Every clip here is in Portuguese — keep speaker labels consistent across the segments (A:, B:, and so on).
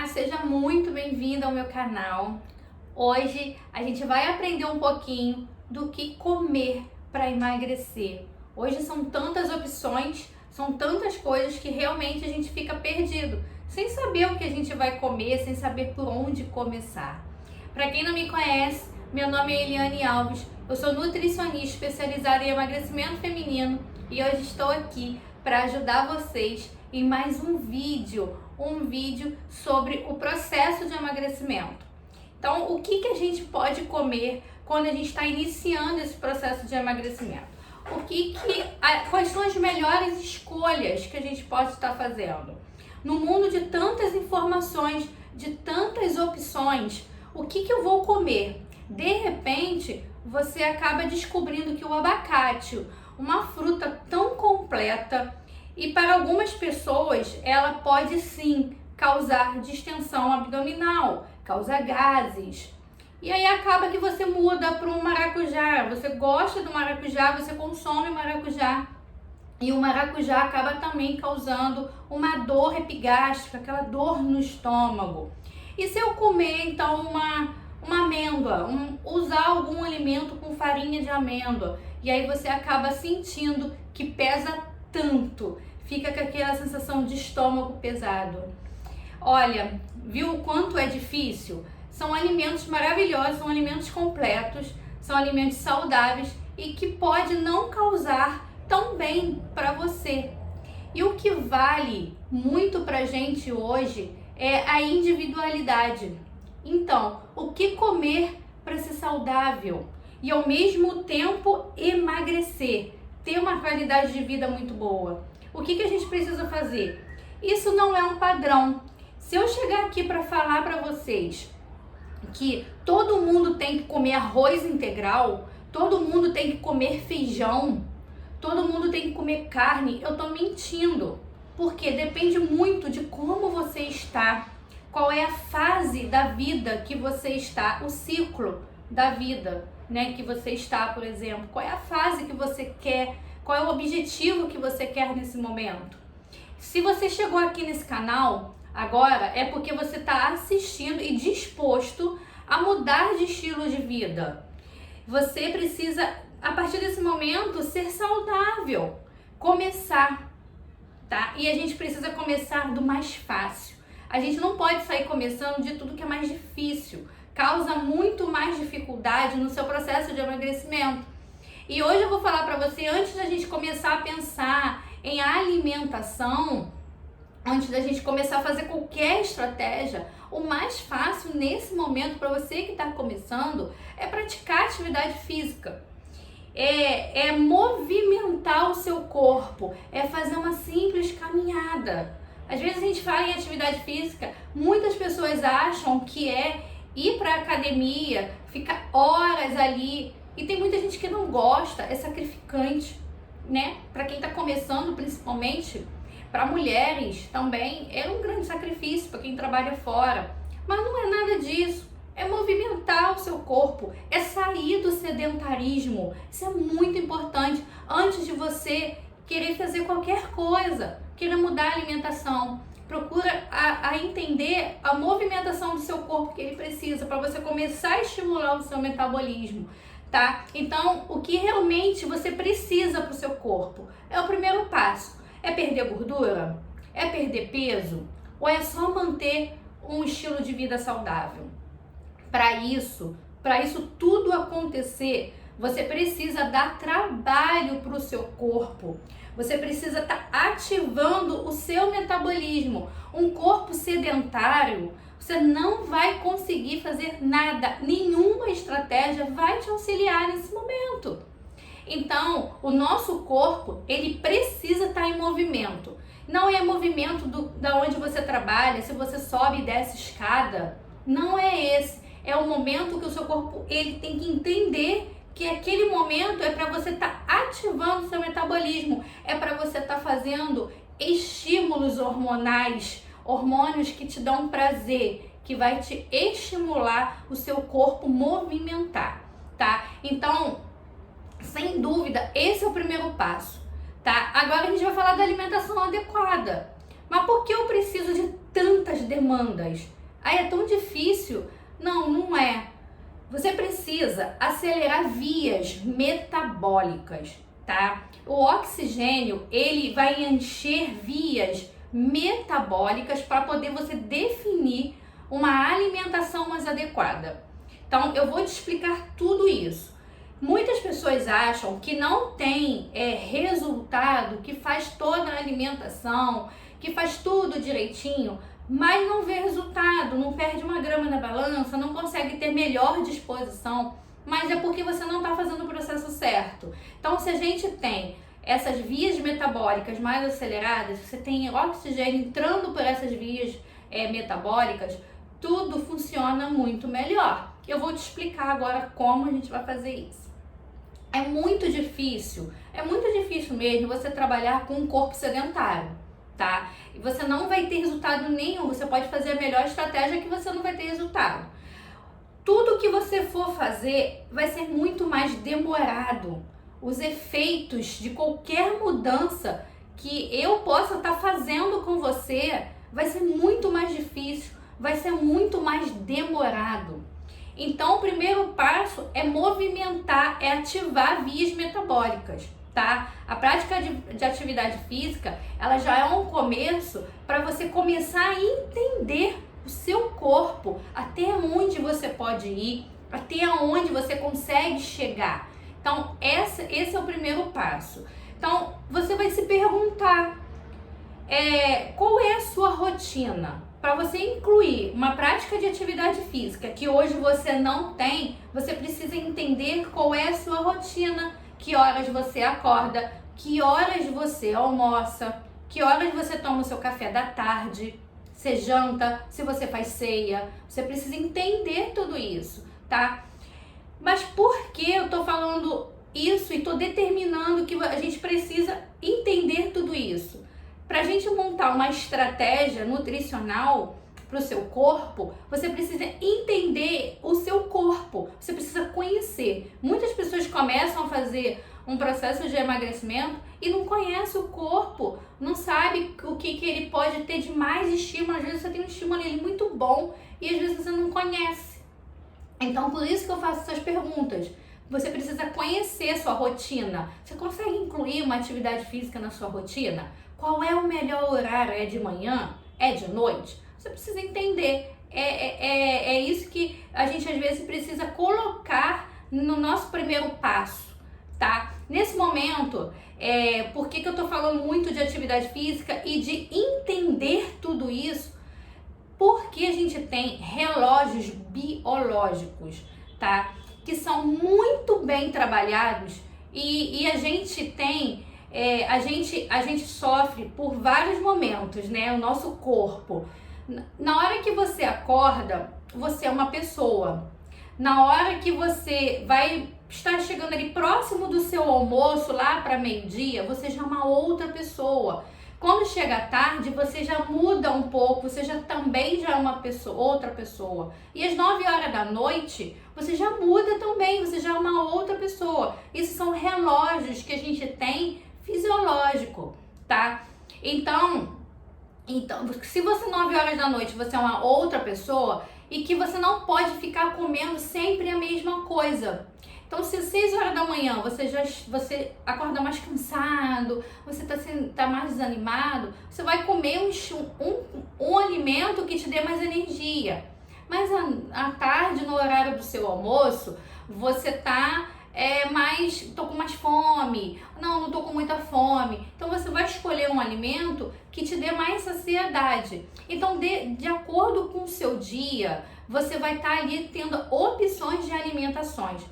A: Olá, seja muito bem-vindo ao meu canal. Hoje a gente vai aprender um pouquinho do que comer para emagrecer. Hoje são tantas opções, são tantas coisas que realmente a gente fica perdido, sem saber o que a gente vai comer, sem saber por onde começar. Para quem não me conhece, meu nome é Eliane Alves, eu sou nutricionista especializada em emagrecimento feminino e hoje estou aqui para ajudar vocês em mais um vídeo sobre o processo de emagrecimento. Então, o que a gente pode comer quando a gente está iniciando esse processo de emagrecimento? Quais são as melhores escolhas que a gente pode estar fazendo? No mundo de tantas informações, de tantas opções, o que eu vou comer? De repente, você acaba descobrindo que o abacate, uma fruta tão completa, e para algumas pessoas ela pode sim causar distensão abdominal, causar gases. E aí acaba que você muda para um maracujá, você gosta do maracujá, você consome maracujá. E o maracujá acaba também causando uma dor epigástrica, aquela dor no estômago. E se eu comer então uma amêndoa, usar algum alimento com farinha de amêndoa, e aí você acaba sentindo que pesa tanto, fica com aquela sensação de estômago pesado. Olha, viu o quanto é difícil? São alimentos maravilhosos, são alimentos completos, são alimentos saudáveis e que pode não causar tão bem para você. E o que vale muito pra gente hoje é a individualidade. Então, o que comer para ser saudável e ao mesmo tempo emagrecer, ter uma qualidade de vida muito boa? O que a gente precisa fazer? Isso não é um padrão. Se eu chegar aqui para falar para vocês que todo mundo tem que comer arroz integral, todo mundo tem que comer feijão, todo mundo tem que comer carne, eu tô mentindo. Porque depende muito de como você está, qual é a fase da vida que você está, o ciclo da vida, né, que você está, por exemplo. Qual é a fase que você quer, qual é o objetivo que você quer nesse momento. Se você chegou aqui nesse canal agora, é porque você está assistindo e disposto a mudar de estilo de vida. Você precisa, a partir desse momento, ser saudável, começar, tá? E a gente precisa começar do mais fácil. A gente não pode sair começando de tudo que é mais difícil. Causa muito mais dificuldade no seu processo de emagrecimento. E hoje eu vou falar para você, antes da gente começar a pensar em alimentação, antes da gente começar a fazer qualquer estratégia, o mais fácil nesse momento para você que está começando é praticar atividade física. É movimentar o seu corpo, é fazer uma simples caminhada. Às vezes a gente fala em atividade física, muitas pessoas acham que é ir para a academia, ficar horas ali, e tem muita gente que não gosta, é sacrificante, né? Para quem está começando, principalmente, para mulheres também é um grande sacrifício para quem trabalha fora, mas não é nada disso. É movimentar o seu corpo, é sair do sedentarismo. Isso é muito importante antes de você querer fazer qualquer coisa, querer mudar a alimentação. Procura a entender a movimentação do seu corpo que ele precisa para você começar a estimular o seu metabolismo, tá? Então, o que realmente você precisa para o seu corpo é o primeiro passo. É perder gordura? É perder peso? Ou é só manter um estilo de vida saudável? Para isso tudo acontecer, você precisa dar trabalho para o seu corpo. Você precisa estar ativando o seu metabolismo. Um corpo sedentário, você não vai conseguir fazer nada. Nenhuma estratégia vai te auxiliar nesse momento. Então, o nosso corpo, ele precisa estar em movimento. Não é movimento da onde você trabalha, se você sobe e desce escada. Não é esse. É o momento que o seu corpo ele tem que entender que aquele momento é para você estar ativando o seu metabolismo, é para você estar fazendo estímulos hormonais, hormônios que te dão prazer, que vai te estimular o seu corpo movimentar, tá? Então, sem dúvida, esse é o primeiro passo, tá? Agora a gente vai falar da alimentação adequada. Mas por que eu preciso de tantas demandas. Aí é tão difícil. Não, não é. Você precisa acelerar vias metabólicas, tá? O oxigênio, ele vai encher vias metabólicas para poder você definir uma alimentação mais adequada. Então, eu vou te explicar tudo isso. Muitas pessoas acham que não tem resultado, que faz toda a alimentação, que faz tudo direitinho, mas não vê resultado, não perde uma grama na balança, não consegue ter melhor disposição, mas é porque você não está fazendo o processo certo. Então, se a gente tem essas vias metabólicas mais aceleradas, você tem oxigênio entrando por essas vias metabólicas, tudo funciona muito melhor. Eu vou te explicar agora como a gente vai fazer isso. É muito difícil mesmo você trabalhar com um corpo sedentário, tá? E você não vai ter resultado nenhum, você pode fazer a melhor estratégia que você não vai ter resultado. Tudo que você for fazer vai ser muito mais demorado. Os efeitos de qualquer mudança que eu possa estar fazendo com você vai ser muito mais difícil, vai ser muito mais demorado. Então, o primeiro passo é movimentar, é ativar vias metabólicas, tá? A prática de atividade física, ela já é um começo para você começar a entender o seu corpo, até onde você pode ir, até onde você consegue chegar. Então, esse é o primeiro passo. Então, você vai se perguntar, qual é a sua rotina? Para você incluir uma prática de atividade física que hoje você não tem, você precisa entender qual é a sua rotina, que horas você acorda, que horas você almoça, que horas você toma o seu café da tarde, você janta, se você faz ceia. Você precisa entender tudo isso, tá? Mas por que eu tô falando isso e tô determinando que a gente precisa entender tudo isso? Para a gente montar uma estratégia nutricional para o seu corpo, você precisa entender o seu corpo, você precisa conhecer. Muitas pessoas começam a fazer um processo de emagrecimento e não conhece o corpo, não sabe o que ele pode ter de mais estímulo. Às vezes você tem um estímulo ali muito bom e às vezes você não conhece. Então, por isso que eu faço essas perguntas. Você precisa conhecer a sua rotina. Você consegue incluir uma atividade física na sua rotina? Qual é o melhor horário? É de manhã? É de noite? Você precisa entender. É isso que a gente às vezes precisa colocar no nosso primeiro passo, tá? Nesse momento, por que eu tô falando muito de atividade física e de entender tudo isso? Porque a gente tem relógios biológicos, tá? Que são muito bem trabalhados e a gente tem... a gente sofre por vários momentos, né? O nosso corpo. Na hora que você acorda, você é uma pessoa. Na hora que você vai estar chegando ali próximo do seu almoço, lá para meio-dia, você já é uma outra pessoa. Quando chega à tarde, você já muda um pouco, você também já é uma pessoa, outra pessoa. E às 9 horas da noite, você já muda também, você já é uma outra pessoa. Isso são relógios que a gente tem fisiológico, tá? Então, se você 9 horas da noite você é uma outra pessoa e que você não pode ficar comendo sempre a mesma coisa. Então, se 6 horas da manhã você acorda mais cansado, você tá mais desanimado, você vai comer um alimento que te dê mais energia. Mas à tarde, no horário do seu almoço, você tá tô com mais fome, não tô com muita fome. Então você vai escolher um alimento que te dê mais saciedade. Então, de acordo com o seu dia, você vai estar ali tendo opções de alimentações.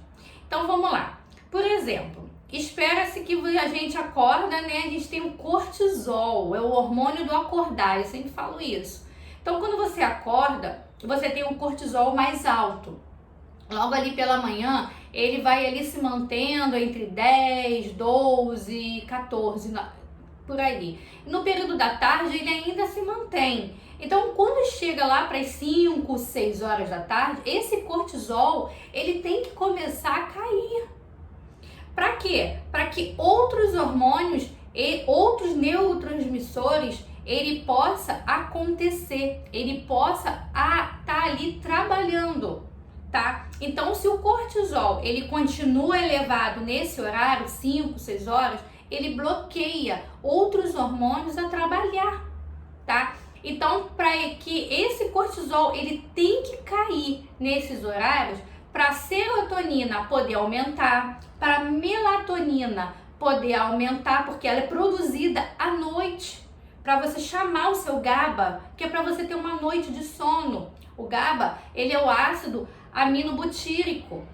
A: Então vamos lá. Por exemplo, espera-se que a gente acorda, né? A gente tem o cortisol, é o hormônio do acordar, eu sempre falo isso. Então quando você acorda, você tem um cortisol mais alto. Logo ali pela manhã, ele vai ali se mantendo entre 10, 12, 14, por aí. No período da tarde, ele ainda se mantém. Então, quando chega lá para as 5, 6 horas da tarde, esse cortisol, ele tem que começar a cair. Para quê? Para que outros hormônios e outros neurotransmissores, ele possa acontecer, ele possa estar ali trabalhando, tá? Então, se o cortisol ele continua elevado nesse horário, 5, 6 horas, ele bloqueia outros hormônios a trabalhar, tá? Então, para que esse cortisol ele tem que cair nesses horários para a serotonina poder aumentar, para a melatonina poder aumentar, porque ela é produzida à noite, para você chamar o seu GABA, que é para você ter uma noite de sono. O GABA, ele é o ácido aminobutírico,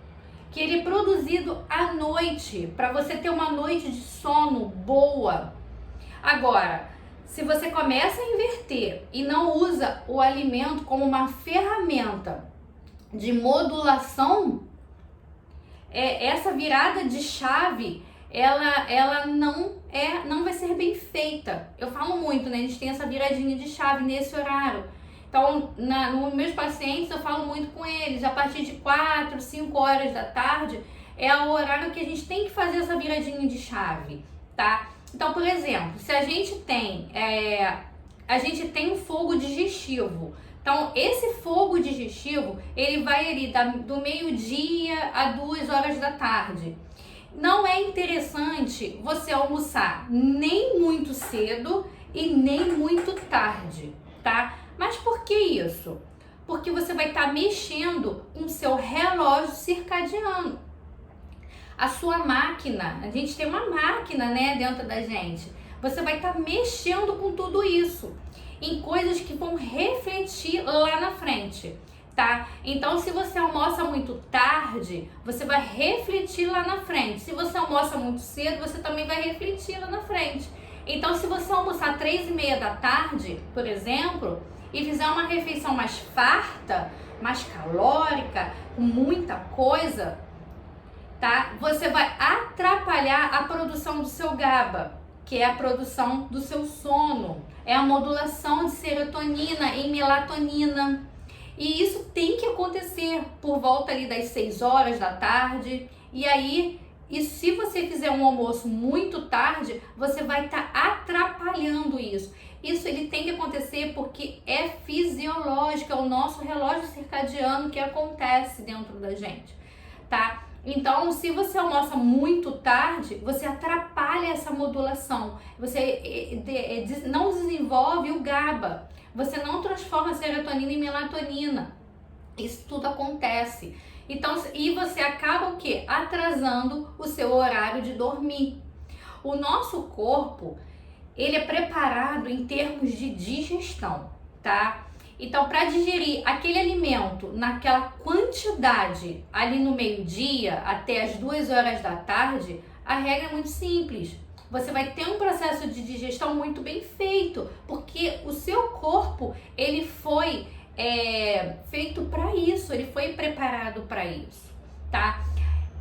A: que ele é produzido à noite, para você ter uma noite de sono boa. Agora, se você começa a inverter e não usa o alimento como uma ferramenta de modulação, essa virada de chave, ela não vai ser bem feita. Eu falo muito, né? A gente tem essa viradinha de chave nesse horário. Então, nos meus pacientes, eu falo muito com eles, a partir de 4, 5 horas da tarde, é o horário que a gente tem que fazer essa viradinha de chave, tá? Então, por exemplo, se a gente tem um fogo digestivo. Então, esse fogo digestivo, ele vai ali do meio-dia a 2 horas da tarde. Não é interessante você almoçar nem muito cedo e nem muito tarde, tá? Mas por que isso? Porque você vai estar mexendo com o seu relógio circadiano. A sua máquina, a gente tem uma máquina, né, dentro da gente. Você vai estar mexendo com tudo isso, em coisas que vão refletir lá na frente, tá? Então, se você almoça muito tarde, você vai refletir lá na frente. Se você almoça muito cedo, você também vai refletir lá na frente. Então, se você almoçar 3h30 da tarde, por exemplo, e fizer uma refeição mais farta, mais calórica, com muita coisa, tá? Você vai atrapalhar a produção do seu GABA, que é a produção do seu sono, é a modulação de serotonina e melatonina. E isso tem que acontecer por volta ali das 6 horas da tarde. E aí, se você fizer um almoço muito tarde, você vai estar atrapalhando isso. Isso ele tem que acontecer porque é fisiológico, é o nosso relógio circadiano que acontece dentro da gente, tá? Então, se você almoça muito tarde, você atrapalha essa modulação, você não desenvolve o GABA, você não transforma a serotonina em melatonina. Isso tudo acontece. Então, e você acaba o quê? Atrasando o seu horário de dormir. O nosso corpo, ele é preparado em termos de digestão, tá? Então, para digerir aquele alimento naquela quantidade ali no meio-dia até as 2 horas da tarde, a regra é muito simples. Você vai ter um processo de digestão muito bem feito, porque o seu corpo, ele foi feito para isso, ele foi preparado para isso, tá?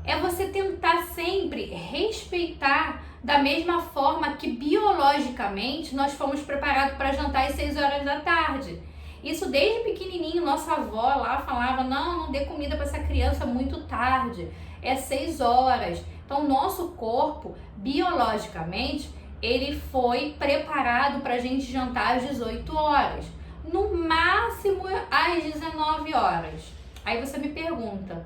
A: É você tentar sempre respeitar da mesma forma que biologicamente nós fomos preparados para jantar às 6 horas da tarde. Isso desde pequenininho, nossa avó lá falava, não dê comida para essa criança muito tarde, é 6 horas. Então, o nosso corpo, biologicamente, ele foi preparado para a gente jantar às 18 horas, no máximo às 19 horas. Aí você me pergunta,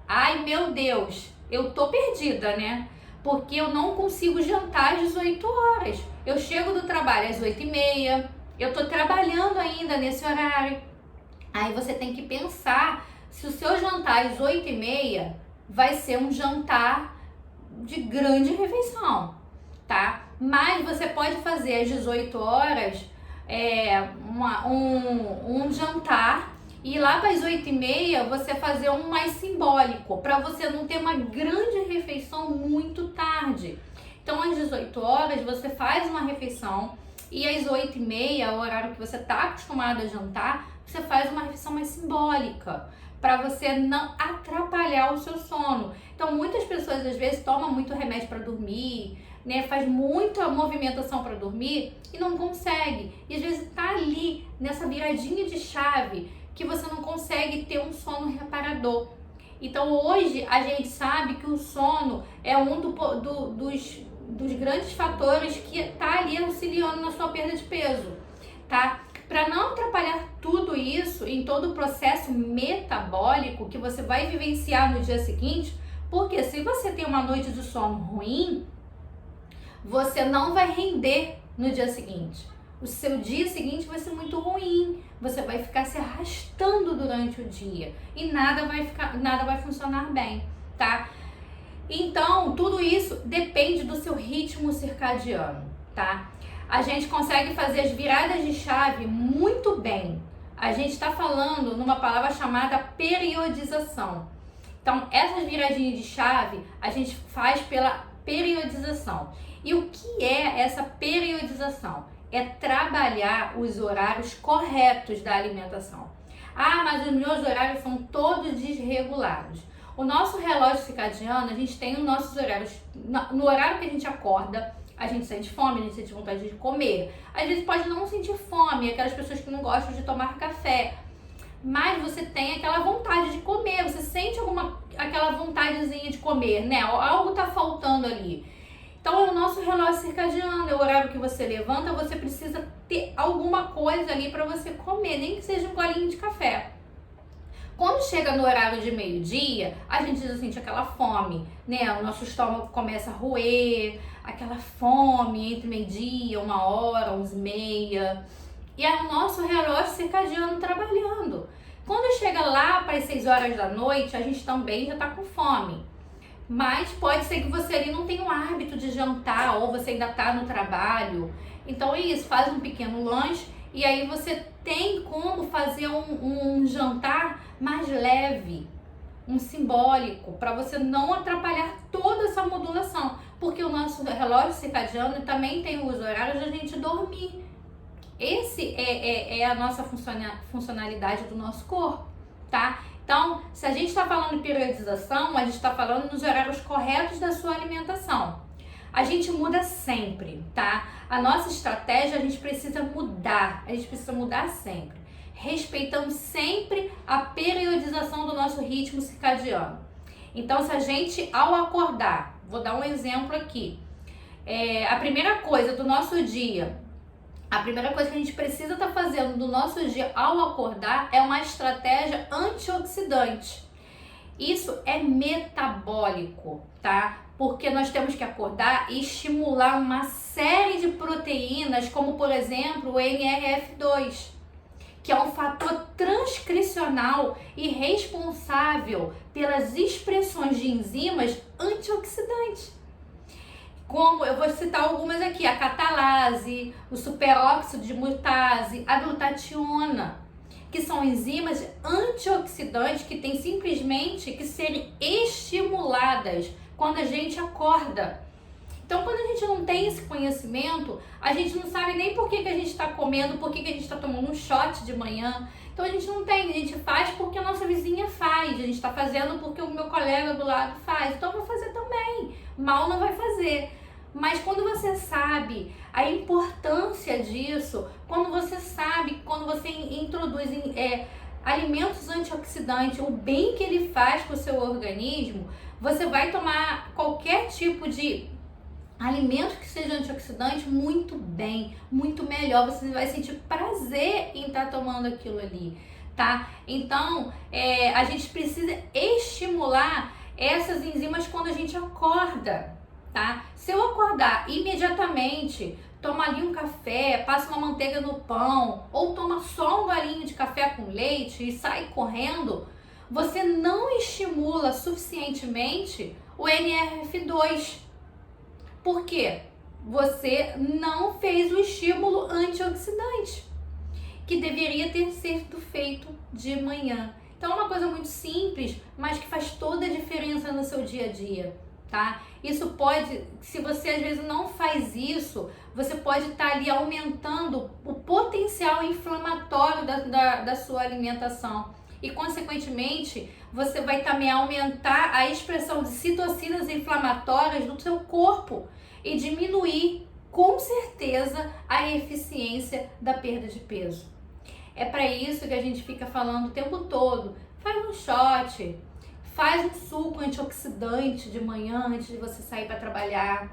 A: ai meu Deus, eu tô perdida, né? Porque eu não consigo jantar às 18 horas. Eu chego do trabalho às 8h30, eu tô trabalhando ainda nesse horário. Aí você tem que pensar se o seu jantar às 8h30 vai ser um jantar de grande refeição, tá? Mas você pode fazer às 18 horas um jantar e lá para as 8h30 você fazer um mais simbólico, para você não ter uma grande refeição muito tarde. Então às 18 horas você faz uma refeição e às 8h30, o horário que você está acostumado a jantar, você faz uma refeição mais simbólica, para você não atrapalhar o seu sono. Então muitas pessoas às vezes tomam muito remédio para dormir, né, faz muita movimentação para dormir e não consegue. E às vezes tá ali nessa viradinha de chave que você não consegue ter um sono reparador. Então hoje a gente sabe que o sono é um dos grandes fatores que está ali auxiliando na sua perda de peso. tá? Para não atrapalhar tudo isso em todo o processo metabólico que você vai vivenciar no dia seguinte, porque se você tem uma noite de sono ruim, você não vai render no dia seguinte. O seu dia seguinte vai ser muito ruim, você vai ficar se arrastando durante o dia e nada vai funcionar bem, tá? Então, tudo isso depende do seu ritmo circadiano, tá? A gente consegue fazer as viradas de chave muito bem. A gente está falando numa palavra chamada periodização. Então, essas viradinhas de chave a gente faz pela periodização. E o que é essa periodização? É trabalhar os horários corretos da alimentação. Ah, mas os meus horários são todos desregulados. O nosso relógio circadiano, a gente tem os nossos horários. No horário que a gente acorda, a gente sente fome, a gente sente vontade de comer. Às vezes pode não sentir fome, aquelas pessoas que não gostam de tomar café. Mas você tem aquela vontade de comer, você sente aquela vontadezinha de comer, né? Algo tá faltando ali. Então, é o nosso relógio circadiano, é o horário que você levanta, você precisa ter alguma coisa ali para você comer, nem que seja um golinho de café. Quando chega no horário de meio-dia, a gente sente aquela fome, né? O nosso estômago começa a roer, aquela fome entre meio-dia, 1h, 11h30. E é o nosso relógio circadiano trabalhando. Quando chega lá para as 6 horas da noite, a gente também já está com fome. Mas pode ser que você ali não tenha o hábito de jantar ou você ainda está no trabalho. Então é isso, faz um pequeno lanche e aí você tem como fazer um jantar mais leve, um simbólico, para você não atrapalhar toda essa modulação. Porque o nosso relógio circadiano também tem os horários da gente dormir. Esse é a nossa funcionalidade do nosso corpo, tá? Então, se a gente está falando em periodização, a gente está falando nos horários corretos da sua alimentação. A gente muda sempre, tá? A nossa estratégia a gente precisa mudar sempre, respeitando sempre a periodização do nosso ritmo circadiano. Então, se a gente, ao acordar, vou dar um exemplo aqui, a primeira coisa do nosso dia, a primeira coisa que a gente precisa estar fazendo no nosso dia ao acordar é uma estratégia antioxidante. Isso é metabólico, tá? Porque nós temos que acordar e estimular uma série de proteínas, como por exemplo o NRF2, que é um fator transcricional e responsável pelas expressões de enzimas antioxidantes. Como eu vou citar algumas aqui, a catalase, o superóxido de mutase, a glutationa, que são enzimas antioxidantes que têm simplesmente que serem estimuladas quando a gente acorda. Então, quando a gente não tem esse conhecimento, a gente não sabe nem por que a gente está comendo, por que a gente está tomando um shot de manhã. Então, a gente não tem, a gente faz porque a nossa vizinha faz, a gente está fazendo porque o meu colega do lado faz, então eu vou fazer também. Mal não vai fazer. Mas quando você sabe a importância disso, quando você introduz alimentos antioxidantes, o bem que ele faz para o seu organismo, você vai tomar qualquer tipo de alimento que seja antioxidante muito bem, muito melhor. Você vai sentir prazer em estar tomando aquilo ali, tá? Então, a gente precisa estimular essas enzimas quando a gente acorda, tá? Se eu acordar imediatamente, toma ali um café, passa uma manteiga no pão, ou toma só um golinho de café com leite e sai correndo, você não estimula suficientemente o NRF2. Por quê? Você não fez o estímulo antioxidante, que deveria ter sido feito de manhã. Então é uma coisa muito simples, mas que faz toda a diferença no seu dia a dia, tá? Isso pode, se você às vezes não faz isso, você pode estar ali aumentando o potencial inflamatório da sua alimentação. E consequentemente, você vai também aumentar a expressão de citocinas inflamatórias do seu corpo e diminuir com certeza a eficiência da perda de peso. É para isso que a gente fica falando o tempo todo. Faz um shot, faz um suco antioxidante de manhã antes de você sair para trabalhar.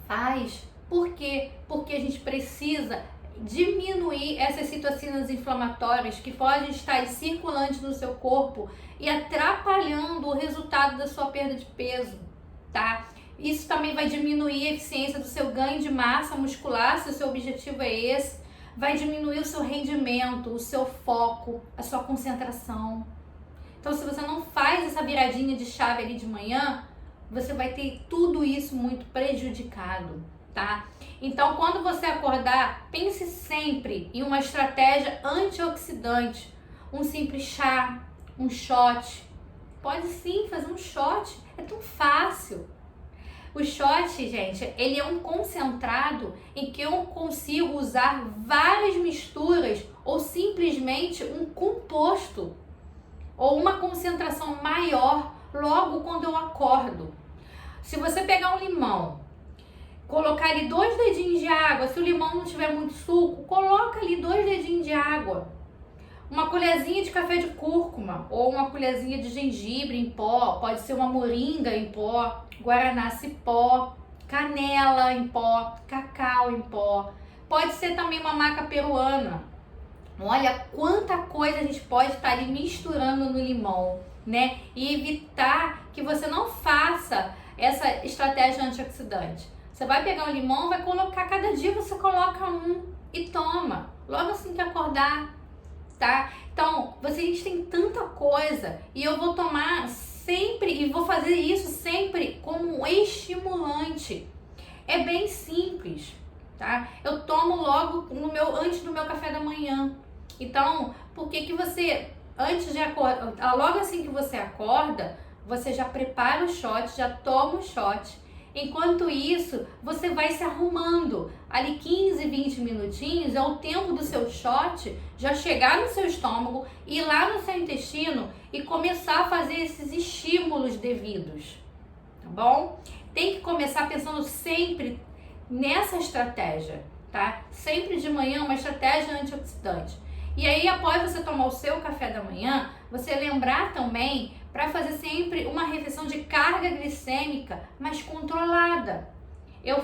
A: Faz. Por quê? Porque a gente precisa diminuir essas citocinas inflamatórias que podem estar circulantes no seu corpo e atrapalhando o resultado da sua perda de peso, tá? Isso também vai diminuir a eficiência do seu ganho de massa muscular, se o seu objetivo é esse, vai diminuir o seu rendimento, o seu foco, a sua concentração. Então, se você não faz essa viradinha de chave ali de manhã, você vai ter tudo isso muito prejudicado, tá? Então, quando você acordar, pense sempre em uma estratégia antioxidante, um simples chá, um shot. Pode sim fazer um shot, é tão fácil. O shot, gente, ele é um concentrado em que eu consigo usar várias misturas ou simplesmente um composto ou uma concentração maior logo quando eu acordo. Se você pegar um limão, colocar ali 2 dedinhos de água, se o limão não tiver muito suco, coloca ali 2 dedinhos de água. Uma colherzinha de café de cúrcuma ou uma colherzinha de gengibre em pó, pode ser uma moringa em pó, guaraná cipó, canela em pó, cacau em pó, pode ser também uma maca peruana. Olha quanta coisa a gente pode estar ali misturando no limão, né? E evitar que você não faça essa estratégia antioxidante. Você vai pegar um limão, vai colocar, cada dia você coloca um e toma, logo assim que acordar. Tá? Então, vocês têm tanta coisa e eu vou tomar sempre e vou fazer isso sempre como um estimulante. É bem simples, tá? Eu tomo logo antes do meu café da manhã. Então, por que você antes de acordar, logo assim que você acorda, você já prepara o shot, já toma o shot. Enquanto isso, você vai se arrumando. Ali 15, 20 minutinhos é o tempo do seu shot já chegar no seu estômago, ir lá no seu intestino e começar a fazer esses estímulos devidos, tá bom? Tem que começar pensando sempre nessa estratégia, tá? Sempre de manhã uma estratégia antioxidante. E aí, após você tomar o seu café da manhã, você lembrar também para fazer sempre uma refeição de carga glicêmica mais controlada. Eu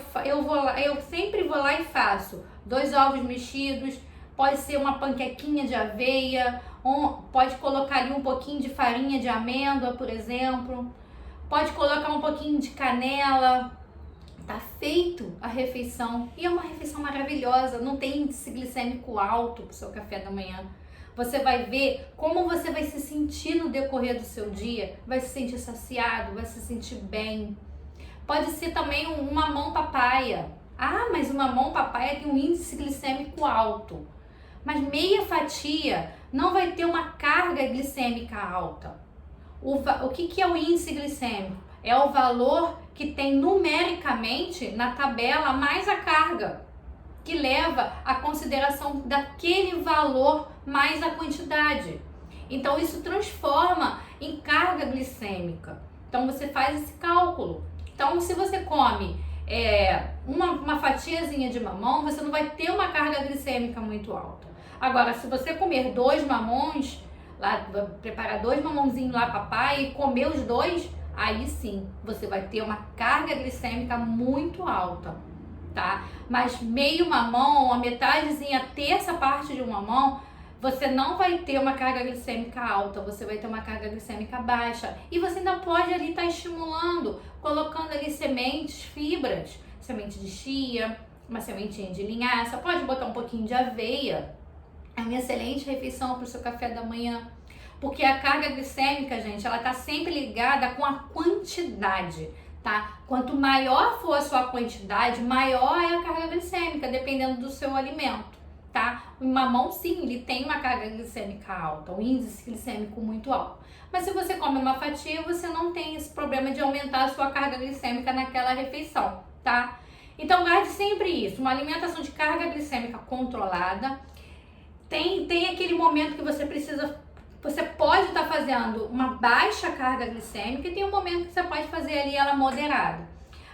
A: sempre vou lá e faço 2 ovos mexidos, pode ser uma panquequinha de aveia, pode colocar ali um pouquinho de farinha de amêndoa, por exemplo, pode colocar um pouquinho de canela. Tá feito a refeição e é uma refeição maravilhosa, não tem índice glicêmico alto pro seu café da manhã. Você vai ver como você vai se sentir no decorrer do seu dia, vai se sentir saciado, vai se sentir bem. Pode ser também um mamão papaya. Ah, mas o mamão papaya tem um índice glicêmico alto. Mas meia fatia não vai ter uma carga glicêmica alta. O que é o índice glicêmico? É o valor que tem numericamente na tabela mais a carga, que leva a consideração daquele valor mais a quantidade. Então isso transforma em carga glicêmica. Então você faz esse cálculo. Então se você come uma fatiazinha de mamão, você não vai ter uma carga glicêmica muito alta. Agora, se você comer 2 mamões, preparar 2 mamãozinhos lá papai e comer os 2, aí sim, você vai ter uma carga glicêmica muito alta, tá? Mas meio mamão, a metadezinha, terça parte de um mamão, você não vai ter uma carga glicêmica alta, você vai ter uma carga glicêmica baixa. E você ainda pode ali estar estimulando, colocando ali sementes, fibras, semente de chia, uma sementinha de linhaça, pode botar um pouquinho de aveia. É uma excelente refeição para o seu café da manhã. Porque a carga glicêmica, gente, ela tá sempre ligada com a quantidade, tá? Quanto maior for a sua quantidade, maior é a carga glicêmica, dependendo do seu alimento, tá? O mamão, sim, ele tem uma carga glicêmica alta, um índice glicêmico muito alto. Mas se você come uma fatia, você não tem esse problema de aumentar a sua carga glicêmica naquela refeição, tá? Então, guarde sempre isso, uma alimentação de carga glicêmica controlada. Tem aquele momento que você pode estar fazendo uma baixa carga glicêmica e tem um momento que você pode fazer ali ela moderada.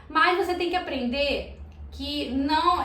A: Mas você tem que aprender que não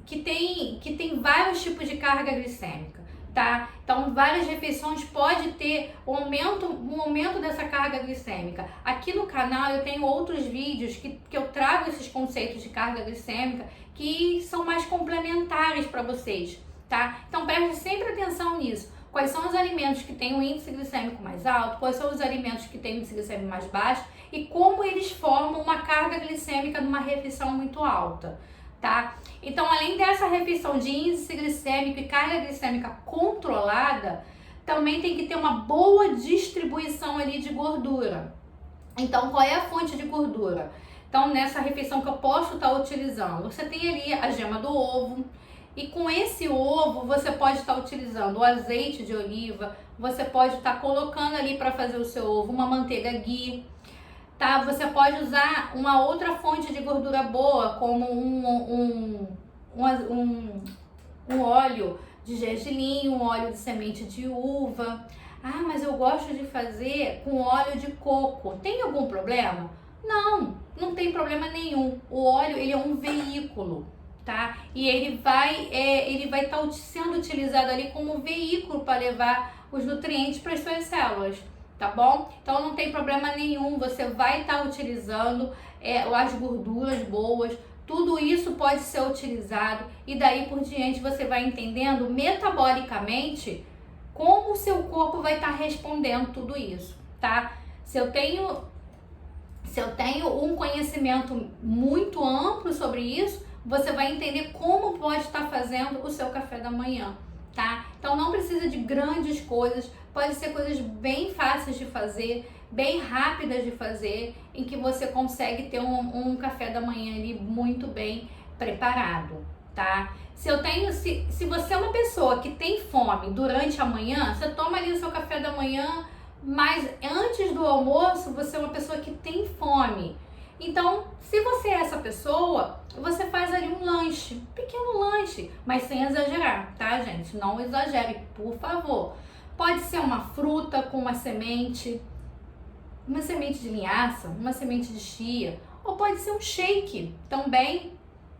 A: que tem vários tipos de carga glicêmica, tá? Então Então, várias refeições pode ter um aumento dessa carga glicêmica. Aqui no canal eu tenho outros vídeos que eu trago esses conceitos de carga glicêmica que são mais complementares para vocês, tá? Então, preste sempre atenção nisso. Quais são os alimentos que têm um índice glicêmico mais alto, quais são os alimentos que têm um índice glicêmico mais baixo e como eles formam uma carga glicêmica numa refeição muito alta, tá? Então, além dessa refeição de índice glicêmico e carga glicêmica controlada, também tem que ter uma boa distribuição ali de gordura. Então, qual é a fonte de gordura? Então, nessa refeição que eu posso estar utilizando, você tem ali a gema do ovo, e com esse ovo você pode estar utilizando o azeite de oliva, você pode estar colocando ali para fazer o seu ovo uma manteiga ghee, tá? Você pode usar uma outra fonte de gordura boa, como um óleo de gergelim, um óleo de semente de uva. Ah, mas eu gosto de fazer com óleo de coco. Tem algum problema? Não, não tem problema nenhum. O óleo, ele é um veículo, tá? E ele vai estar sendo utilizado ali como veículo para levar os nutrientes para as suas células, tá bom? Então não tem problema nenhum, você vai estar utilizando as gorduras boas, tudo isso pode ser utilizado e daí por diante você vai entendendo metabolicamente como o seu corpo vai estar respondendo tudo isso, tá? Se eu tenho um conhecimento muito amplo sobre isso, você vai entender como pode estar fazendo o seu café da manhã, tá? Então não precisa de grandes coisas, pode ser coisas bem fáceis de fazer, bem rápidas de fazer, em que você consegue ter um café da manhã ali muito bem preparado, tá? Se você é uma pessoa que tem fome durante a manhã, você toma ali o seu café da manhã, mas antes do almoço você é uma pessoa que tem fome. Então, se você é essa pessoa, você faz ali um lanche, um pequeno lanche, mas sem exagerar, tá, gente? Não exagere, por favor. Pode ser uma fruta com uma semente de linhaça, uma semente de chia, ou pode ser um shake também,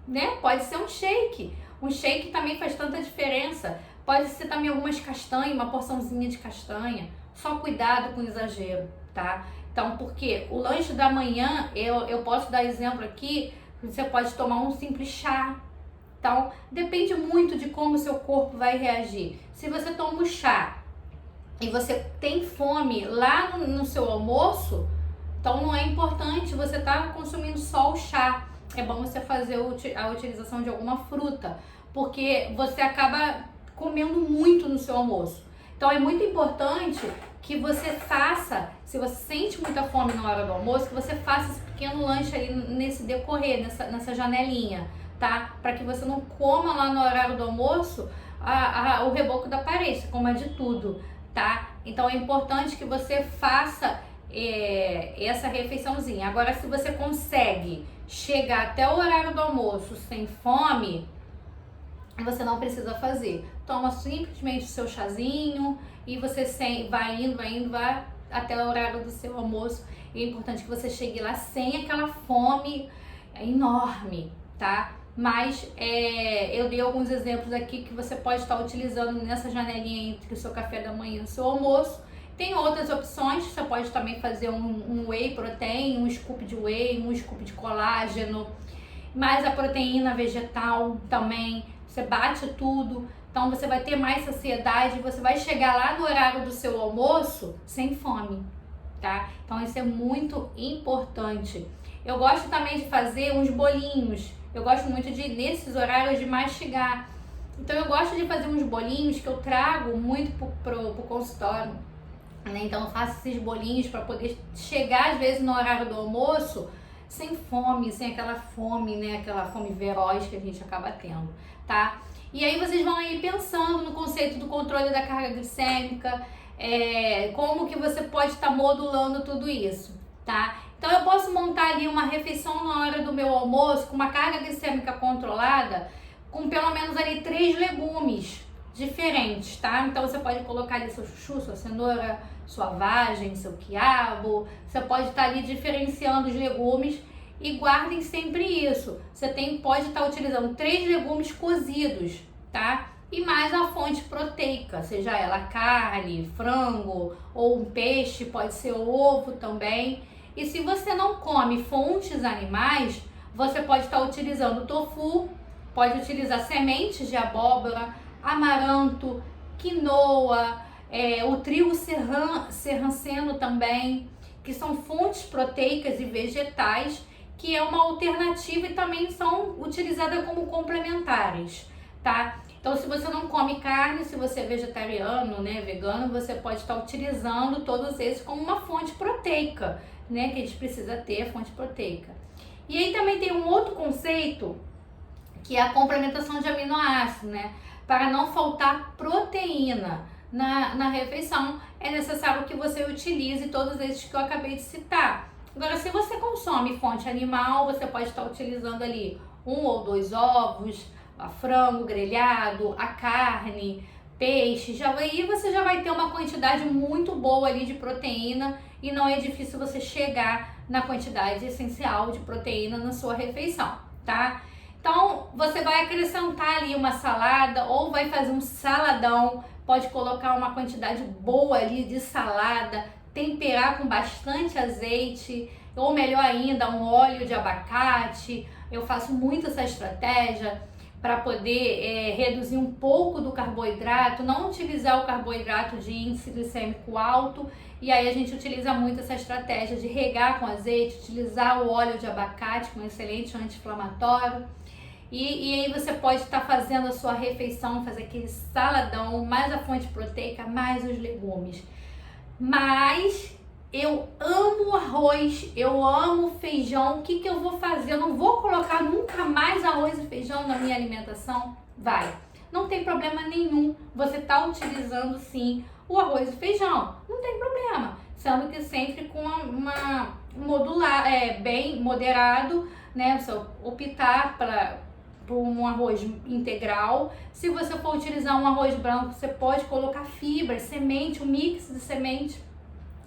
A: né? Pode ser um shake. Um shake também faz tanta diferença. Pode ser também algumas castanhas, uma porçãozinha de castanha. Só cuidado com o exagero, tá? Então, porque o lanche da manhã, eu posso dar exemplo aqui, você pode tomar um simples chá. Então, depende muito de como o seu corpo vai reagir. Se você toma o chá e você tem fome lá no seu almoço, então não é importante você estar consumindo só o chá. É bom você fazer a utilização de alguma fruta, porque você acaba comendo muito no seu almoço. Então, é muito importante que você faça, se você sente muita fome na hora do almoço, que você faça esse pequeno lanche aí nesse decorrer, nessa janelinha, tá? Para que você não coma lá no horário do almoço o reboco da parede, você coma de tudo, tá? Então é importante que você faça essa refeiçãozinha. Agora, se você consegue chegar até o horário do almoço sem fome, você não precisa fazer. Toma simplesmente o seu chazinho e você vai indo até o horário do seu almoço. E é importante que você chegue lá sem aquela fome enorme, tá? Mas eu dei alguns exemplos aqui que você pode estar utilizando nessa janelinha entre o seu café da manhã e o seu almoço. Tem outras opções, você pode também fazer um whey protein, um scoop de whey, um scoop de colágeno, mais a proteína vegetal também. Você bate tudo, então você vai ter mais saciedade, você vai chegar lá no horário do seu almoço sem fome, tá? Então isso é muito importante. Eu gosto também de fazer uns bolinhos, eu gosto muito nesses horários de mastigar. Então eu gosto de fazer uns bolinhos que eu trago muito pro consultório, né? Então eu faço esses bolinhos para poder chegar às vezes no horário do almoço sem fome, sem aquela fome, né? Aquela fome feroz que a gente acaba tendo, tá? E aí vocês vão aí pensando no conceito do controle da carga glicêmica, como que você pode estar modulando tudo isso, tá? Então eu posso montar ali uma refeição na hora do meu almoço com uma carga glicêmica controlada, com pelo menos ali 3 legumes diferentes, tá? Então você pode colocar ali seu chuchu, sua cenoura, sua vagem, seu quiabo, você pode estar ali diferenciando os legumes e guardem sempre isso. Você pode estar utilizando 3 legumes cozidos, tá? e mais a fonte proteica, seja ela carne, frango ou um peixe, pode ser ovo também. E se você não come fontes animais, você pode estar utilizando tofu, pode utilizar sementes de abóbora, amaranto, quinoa, o trigo sarraceno também, que são fontes proteicas e vegetais, que é uma alternativa e também são utilizadas como complementares, tá? Então, se você não come carne, se você é vegetariano, né, vegano, você pode estar utilizando todos esses como uma fonte proteica, né, que a gente precisa ter, fonte proteica. E aí também tem um outro conceito, que é a complementação de aminoácidos, né? Para não faltar proteína na refeição, é necessário que você utilize todos esses que eu acabei de citar. Agora, se você consome fonte animal, você pode estar utilizando ali 1 ou 2 ovos, a frango grelhado, a carne, peixe, aí você já vai ter uma quantidade muito boa ali de proteína e não é difícil você chegar na quantidade essencial de proteína na sua refeição, tá? Então, você vai acrescentar ali uma salada ou vai fazer um saladão, pode colocar uma quantidade boa ali de salada, temperar com bastante azeite, ou melhor ainda, um óleo de abacate. Eu faço muito essa estratégia para poder reduzir um pouco do carboidrato, não utilizar o carboidrato de índice glicêmico alto, e aí a gente utiliza muito essa estratégia de regar com azeite, utilizar o óleo de abacate, com um excelente anti-inflamatório. E aí você pode estar fazendo a sua refeição, fazer aquele saladão, mais a fonte proteica, mais os legumes. Mas eu amo arroz, eu amo feijão, o que eu vou fazer? Eu não vou colocar nunca mais arroz e feijão na minha alimentação? Vai, não tem problema nenhum, você tá utilizando sim o arroz e feijão, não tem problema, sendo que sempre com uma modular, bem moderado, né? Você optar por um arroz integral. Se você for utilizar um arroz branco, você pode colocar fibra, semente, um mix de semente.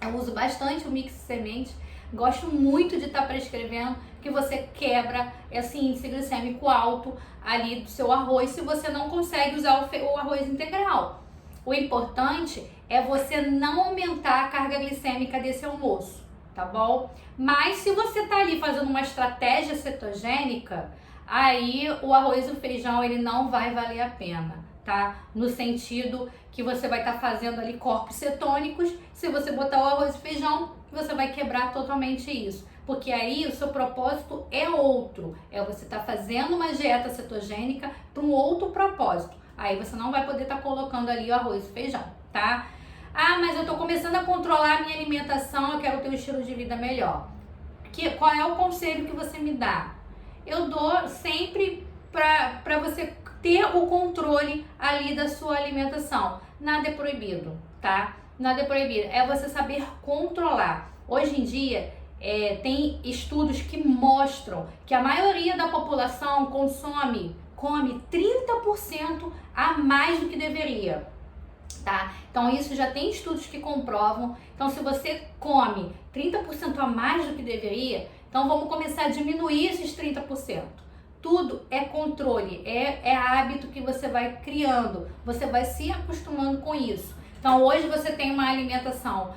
A: Eu uso bastante o mix de semente, gosto muito de estar prescrevendo, que você quebra esse índice glicêmico alto ali do seu arroz, se você não consegue usar o arroz integral. O importante é você não aumentar a carga glicêmica desse almoço, tá bom? Mas se você tá ali fazendo uma estratégia cetogênica, aí o arroz e o feijão ele não vai valer a pena, tá? No sentido que você vai estar fazendo ali corpos cetônicos, se você botar o arroz e feijão, você vai quebrar totalmente isso. Porque aí o seu propósito é outro, é você estar fazendo uma dieta cetogênica para um outro propósito. Aí você não vai poder estar colocando ali o arroz e feijão, tá? Ah, mas eu tô começando a controlar a minha alimentação, eu quero ter um estilo de vida melhor. Qual é o conselho que você me dá? Eu dou sempre para você ter o controle ali da sua alimentação. Nada é proibido, tá? Nada é proibido, é você saber controlar. Hoje em dia, tem estudos que mostram que a maioria da população come 30% a mais do que deveria, tá? Então isso já tem estudos que comprovam. Então se você come 30% a mais do que deveria, então vamos começar a diminuir esses 30%. Tudo é controle, é hábito que você vai criando, você vai se acostumando com isso. Então hoje você tem uma alimentação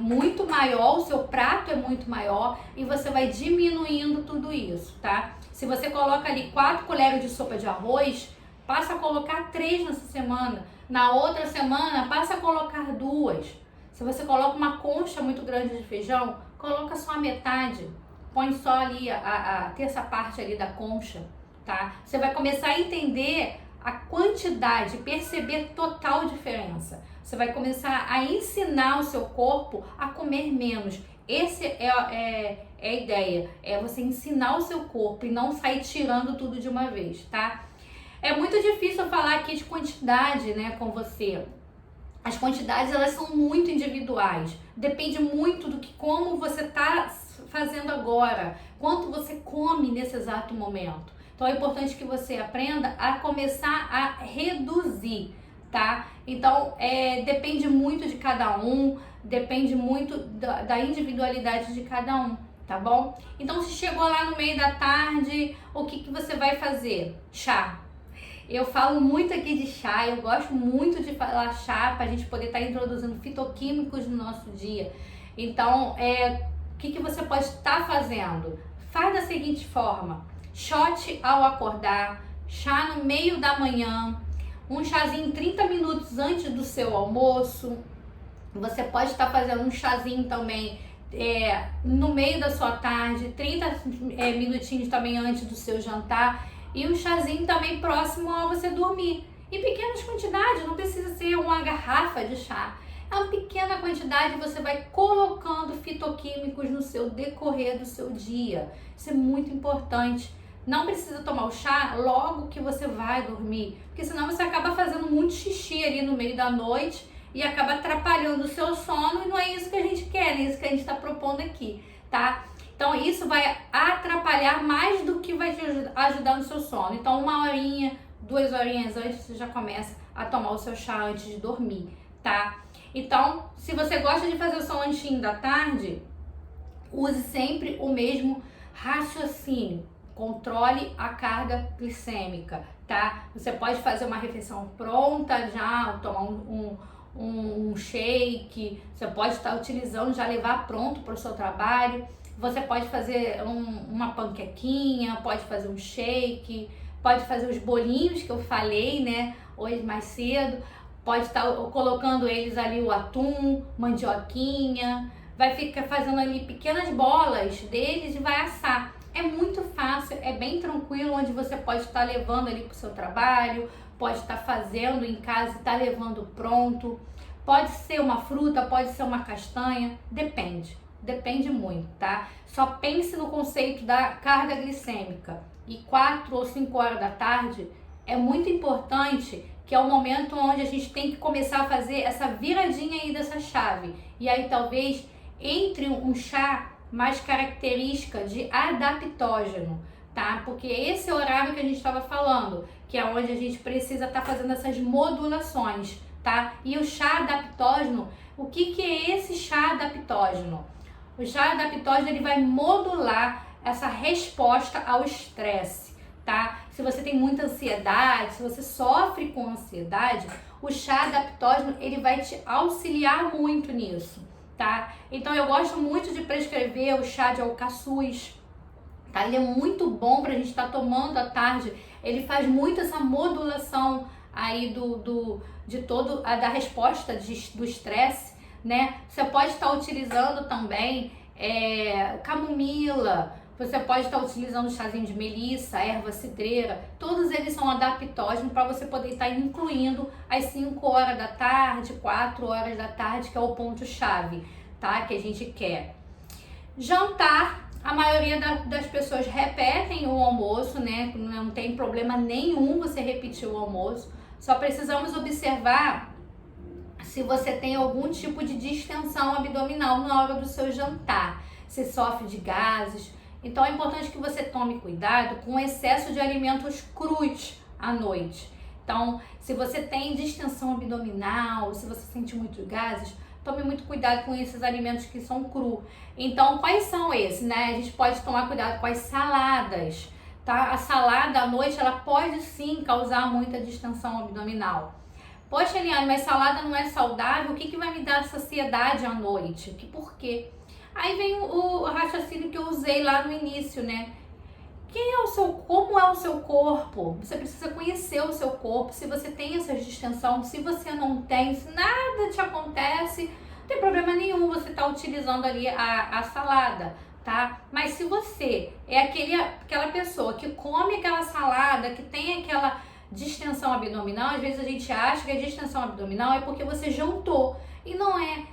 A: muito maior, o seu prato é muito maior e você vai diminuindo tudo isso, tá? Se você coloca ali 4 colheres de sopa de arroz, passa a colocar 3 nessa semana. Na outra semana, passa a colocar 2. Se você coloca uma concha muito grande de feijão, coloca só a metade. Põe só ali a terça parte ali da concha, tá? Você vai começar a entender a quantidade, perceber total diferença. Você vai começar a ensinar o seu corpo a comer menos. Essa é a ideia, é você ensinar o seu corpo e não sair tirando tudo de uma vez, tá? É muito difícil eu falar aqui de quantidade, né, com você. As quantidades, elas são muito individuais. Depende muito do que, como você tá fazendo agora, quanto você come nesse exato momento. Então é importante que você aprenda a começar a reduzir, tá? Então depende muito de cada um, depende muito da individualidade de cada um, tá bom? Então se chegou lá no meio da tarde, o que você vai fazer? Chá. Eu falo muito aqui de chá, eu gosto muito de falar chá para a gente poder estar introduzindo fitoquímicos no nosso dia. Então, o que você pode estar fazendo? Faz da seguinte forma: shot ao acordar, chá no meio da manhã, um chazinho 30 minutos antes do seu almoço. Você pode estar fazendo um chazinho também no meio da sua tarde, 30 minutinhos também antes do seu jantar, e um chazinho também próximo ao você dormir. Em pequenas quantidades, não precisa ser uma garrafa de chá. É uma pequena quantidade, você vai colocando fitoquímicos no seu decorrer do seu dia. Isso é muito importante. Não precisa tomar o chá logo que você vai dormir, porque senão você acaba fazendo muito xixi ali no meio da noite e acaba atrapalhando o seu sono, e não é isso que a gente quer, não é isso que a gente está propondo aqui, tá? Então isso vai atrapalhar mais do que vai te ajudar no seu sono. Então 1 horinha, 2 horinhas antes você já começa a tomar o seu chá antes de dormir, tá? Então, se você gosta de fazer o seu lanchinho da tarde, use sempre o mesmo raciocínio. Controle a carga glicêmica, tá? Você pode fazer uma refeição pronta já, tomar um shake, você pode estar utilizando, já levar pronto para o seu trabalho. Você pode fazer uma panquequinha, pode fazer um shake, pode fazer os bolinhos que eu falei, né, hoje mais cedo. Pode estar colocando eles ali, o atum, mandioquinha, vai ficar fazendo ali pequenas bolas deles e vai assar. É muito fácil, é bem tranquilo, onde você pode estar levando ali para o seu trabalho, pode estar fazendo em casa e estar levando pronto. Pode ser uma fruta, pode ser uma castanha, depende muito, tá? Só pense no conceito da carga glicêmica. E 4 ou 5 horas da tarde é muito importante, que é o momento onde a gente tem que começar a fazer essa viradinha aí dessa chave. E aí talvez entre um chá mais característica de adaptógeno, tá? Porque esse é o horário que a gente estava falando, que é onde a gente precisa estar fazendo essas modulações, tá? E o chá adaptógeno, o que é esse chá adaptógeno? O chá adaptógeno, ele vai modular essa resposta ao estresse, tá? Se você tem muita ansiedade, se você sofre com ansiedade, o chá adaptógeno, ele vai te auxiliar muito nisso, tá? Então eu gosto muito de prescrever o chá de alcaçuz, tá? Ele é muito bom pra gente estar tomando à tarde. Ele faz muito essa modulação aí da resposta do estresse, né? Você pode estar utilizando também camomila, você pode estar utilizando chazinho de melissa, erva cidreira, todos eles são adaptógenos para você poder estar incluindo às 5 horas da tarde, 4 horas da tarde, que é o ponto-chave, tá? Que a gente quer. Jantar, a maioria das pessoas repetem o almoço, né? Não tem problema nenhum você repetir o almoço, só precisamos observar se você tem algum tipo de distensão abdominal na hora do seu jantar, se sofre de gases. Então é importante que você tome cuidado com o excesso de alimentos crus à noite. Então, se você tem distensão abdominal, se você sente muitos gases, tome muito cuidado com esses alimentos que são crus. Então, quais são esses, né? A gente pode tomar cuidado com as saladas, tá? A salada à noite, ela pode sim causar muita distensão abdominal. Poxa, Eliane, mas salada não é saudável? O que vai me dar saciedade à noite? Por quê? Aí vem o raciocínio que eu usei lá no início, né? Como é o seu corpo? Você precisa conhecer o seu corpo. Se você tem essa distensão, se você não tem, se nada te acontece, não tem problema nenhum você estar utilizando ali a salada, tá? Mas se você é aquela pessoa que come aquela salada, que tem aquela distensão abdominal, às vezes a gente acha que a distensão abdominal é porque você jantou. E não é.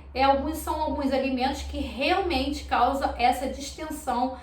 A: São alguns alimentos que realmente causam essa distensão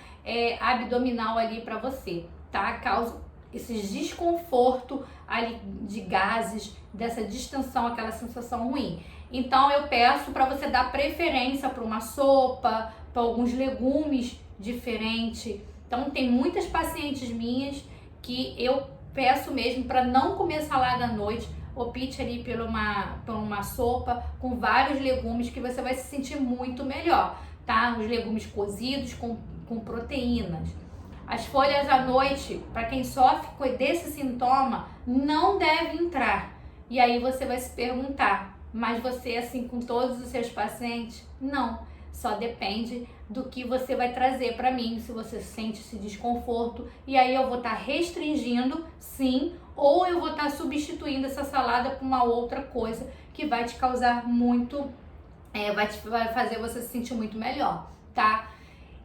A: abdominal ali para você, tá? Causa esse desconforto ali de gases, dessa distensão, aquela sensação ruim. Então eu peço para você dar preferência para uma sopa, para alguns legumes diferentes. Então tem muitas pacientes minhas que eu peço mesmo para não comer salada à noite, opte ali por uma sopa com vários legumes, que você vai se sentir muito melhor, tá? Os legumes cozidos com proteínas. As folhas à noite, para quem sofre desse sintoma, não deve entrar. E aí você vai se perguntar, mas você é assim com todos os seus pacientes? Não, só depende do que você vai trazer para mim, se você sente esse desconforto. E aí eu vou estar restringindo, sim, ou eu vou estar substituindo essa salada por uma outra coisa que vai te causar muito, vai fazer você se sentir muito melhor, tá?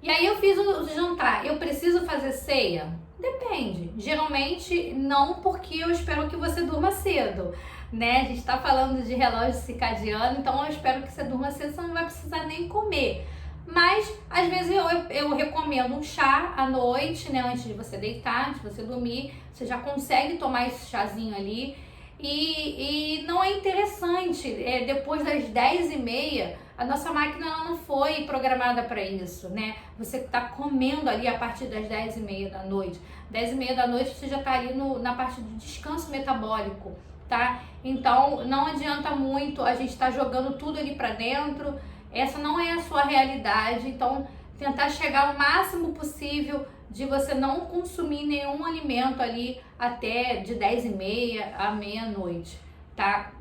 A: E aí eu fiz o jantar, eu preciso fazer ceia? Depende, geralmente não, porque eu espero que você durma cedo, né? A gente tá falando de relógio circadiano, então eu espero que você durma cedo, você não vai precisar nem comer. Mas às vezes eu recomendo um chá à noite, né? Antes de você deitar, antes de você dormir, você já consegue tomar esse chazinho ali. E não é interessante, depois das 10h30, a nossa máquina ela não foi programada para isso, né? Você está comendo ali a partir das 10h30 da noite. 10h30 da noite você já está ali na parte do descanso metabólico, tá? Então não adianta muito a gente estar jogando tudo ali para dentro. Essa não é a sua realidade, então tentar chegar o máximo possível de você não consumir nenhum alimento ali até de 10h30 à meia-noite, tá?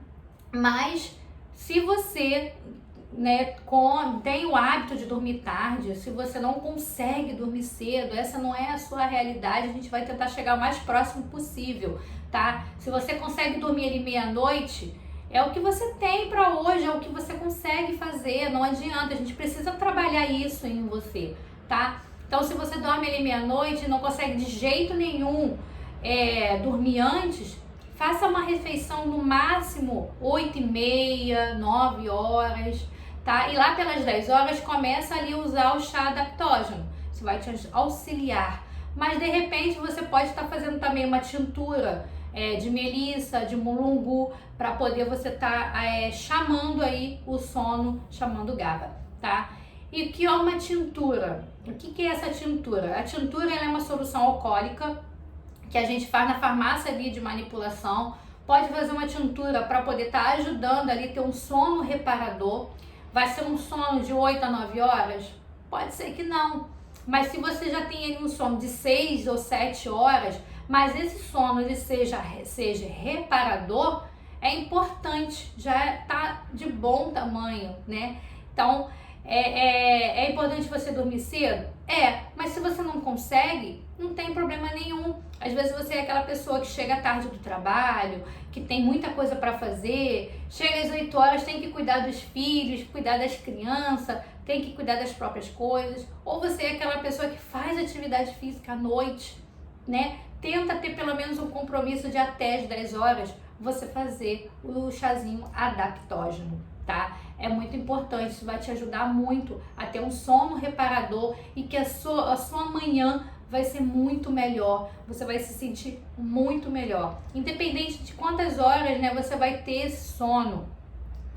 A: Mas se você, né, tem o hábito de dormir tarde, se você não consegue dormir cedo, essa não é a sua realidade, a gente vai tentar chegar o mais próximo possível, tá? Se você consegue dormir ali meia-noite, é o que você tem para hoje, é o que você consegue fazer, não adianta, a gente precisa trabalhar isso em você, tá? Então, se você dorme ali meia-noite e não consegue de jeito nenhum dormir antes, faça uma refeição no máximo 8h30, 9 horas, tá? E lá pelas 10 horas começa ali a usar o chá adaptógeno, isso vai te auxiliar. Mas de repente você pode estar fazendo também uma tintura de melissa, de mulungu, para poder você estar chamando aí o sono, chamando o GABA, tá? E o que é uma tintura? O que é essa tintura? A tintura ela é uma solução alcoólica que a gente faz na farmácia ali de manipulação. Pode fazer uma tintura para poder estar ajudando ali ter um sono reparador. Vai ser um sono de 8 a 9 horas? Pode ser que não. Mas se você já tem ali um sono de 6 ou 7 horas, mas esse sono ele seja reparador, é importante, já está de bom tamanho, né? Então, é importante você dormir cedo? Mas se você não consegue, não tem problema nenhum. Às vezes você é aquela pessoa que chega tarde do trabalho, que tem muita coisa para fazer, chega às 8 horas, tem que cuidar dos filhos, cuidar das crianças, tem que cuidar das próprias coisas. Ou você é aquela pessoa que faz atividade física à noite, né? Tenta ter pelo menos um compromisso de até as 10 horas, você fazer o chazinho adaptógeno, tá? É muito importante, isso vai te ajudar muito a ter um sono reparador e que a sua manhã vai ser muito melhor, você vai se sentir muito melhor. Independente de quantas horas, né, você vai ter esse sono,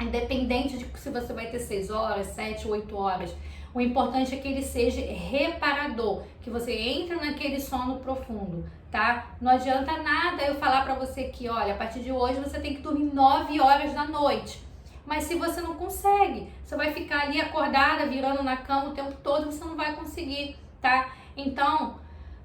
A: independente de se você vai ter 6 horas, 7, 8 horas, o importante é que ele seja reparador, que você entre naquele sono profundo, tá? Não adianta nada eu falar pra você que, olha, a partir de hoje você tem que dormir 9 horas da noite. Mas se você não consegue, você vai ficar ali acordada, virando na cama o tempo todo, você não vai conseguir, tá? Então,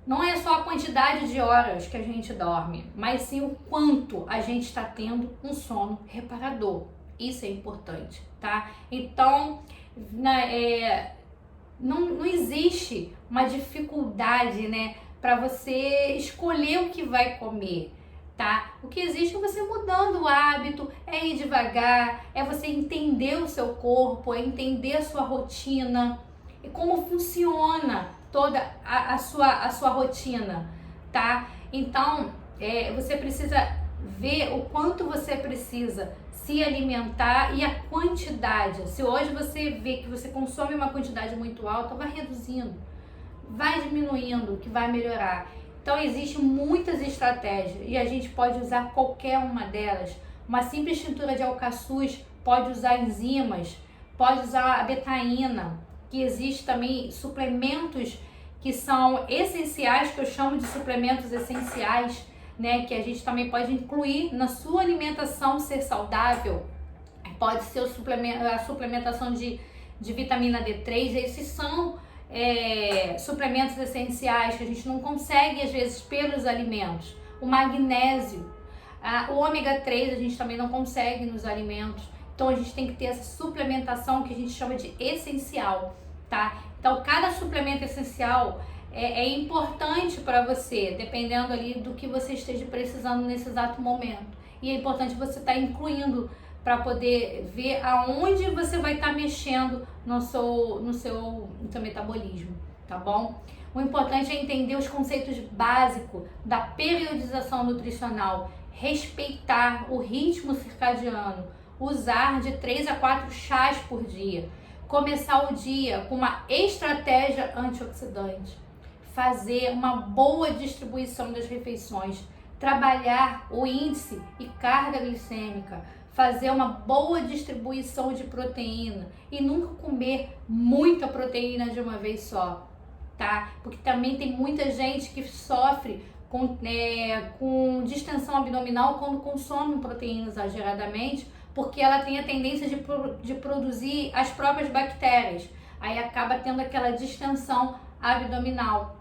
A: não é só a quantidade de horas que a gente dorme, mas sim o quanto a gente está tendo um sono reparador. Isso é importante, tá? Então, não existe uma dificuldade, né, para você escolher o que vai comer, tá? O que existe é você mudando o hábito, é ir devagar, é você entender o seu corpo, é entender a sua rotina e como funciona toda a sua rotina, tá? Então, você precisa ver o quanto você precisa se alimentar e a quantidade. Se hoje você vê que você consome uma quantidade muito alta, vai reduzindo, vai diminuindo, que vai melhorar. Então existem muitas estratégias e a gente pode usar qualquer uma delas. Uma simples tintura de alcaçuz pode usar enzimas, pode usar a betaína, que existe também suplementos que são essenciais, que eu chamo de suplementos essenciais, né, que a gente também pode incluir na sua alimentação ser saudável. Pode ser a suplementação de vitamina D3, esses são suplementos essenciais que a gente não consegue às vezes pelos alimentos. O magnésio, o ômega 3 a gente também não consegue nos alimentos. Então a gente tem que ter essa suplementação que a gente chama de essencial, tá? Então cada suplemento essencial é importante para você, dependendo ali do que você esteja precisando nesse exato momento. E é importante você estar incluindo para poder ver aonde você vai estar mexendo no seu metabolismo, tá bom? O importante é entender os conceitos básicos da periodização nutricional, respeitar o ritmo circadiano, usar de 3 a 4 chás por dia, começar o dia com uma estratégia antioxidante, fazer uma boa distribuição das refeições, trabalhar o índice e carga glicêmica, fazer uma boa distribuição de proteína e nunca comer muita proteína de uma vez só, tá? Porque também tem muita gente que sofre com distensão abdominal quando consome proteína exageradamente, porque ela tem a tendência de produzir as próprias bactérias, aí acaba tendo aquela distensão abdominal.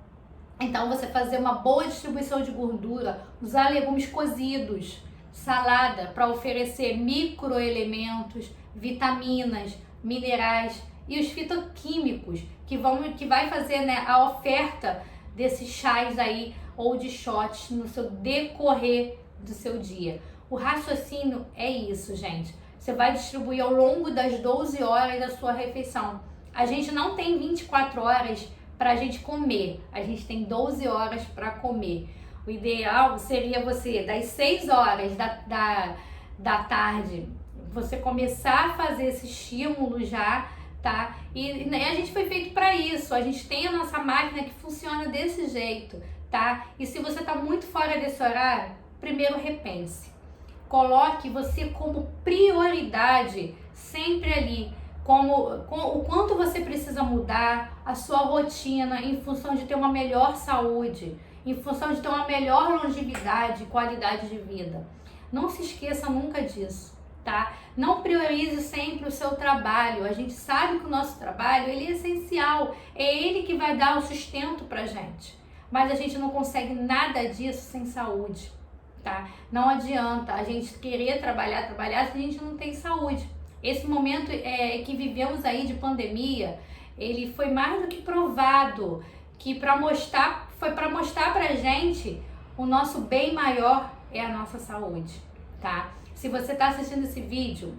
A: Então você fazer uma boa distribuição de gordura, usar legumes cozidos, salada para oferecer microelementos, vitaminas, minerais e os fitoquímicos que vai fazer, né, a oferta desses chás aí ou de shots no seu decorrer do seu dia. O raciocínio é isso, gente. Você vai distribuir ao longo das 12 horas da sua refeição. A gente não tem 24 horas para a gente comer, a gente tem 12 horas para comer. O ideal seria você, das 6 horas da tarde, você começar a fazer esse estímulo já, tá? E a gente foi feito para isso, a gente tem a nossa máquina que funciona desse jeito, tá? E se você tá muito fora desse horário, primeiro repense. Coloque você como prioridade sempre ali, o quanto você precisa mudar a sua rotina em função de ter uma melhor saúde, em função de ter uma melhor longevidade e qualidade de vida. Não se esqueça nunca disso, tá? Não priorize sempre o seu trabalho. A gente sabe que o nosso trabalho ele é essencial, é ele que vai dar o sustento pra gente. Mas a gente não consegue nada disso sem saúde, tá? Não adianta a gente querer trabalhar se a gente não tem saúde. Esse momento que vivemos aí de pandemia, ele foi mais do que provado que foi para mostrar pra gente o nosso bem maior é a nossa saúde, tá? Se você está assistindo esse vídeo,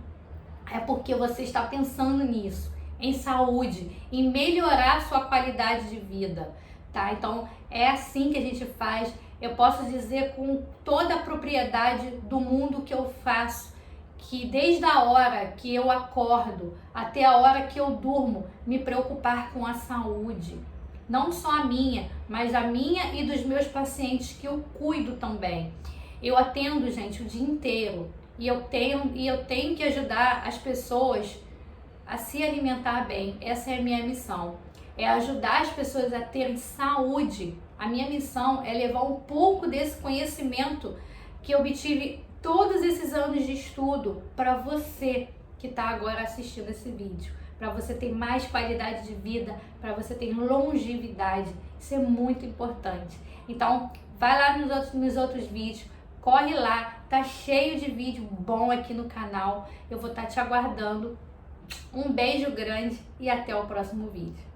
A: é porque você está pensando nisso, em saúde, em melhorar a sua qualidade de vida, tá? Então, é assim que a gente faz. Eu posso dizer com toda a propriedade do mundo que eu faço, que desde a hora que eu acordo até a hora que eu durmo, me preocupar com a saúde. Não só a minha, mas a minha e dos meus pacientes que eu cuido também. Eu atendo, gente, o dia inteiro e eu tenho que ajudar as pessoas a se alimentar bem. Essa é a minha missão, é ajudar as pessoas a terem saúde. A minha missão é levar um pouco desse conhecimento que eu obtive todos esses anos de estudo para você que está agora assistindo esse vídeo, para você ter mais qualidade de vida, para você ter longevidade. Isso é muito importante. Então, vai lá nos outros vídeos, corre lá, tá cheio de vídeo bom aqui no canal. Eu vou estar te aguardando. Um beijo grande e até o próximo vídeo.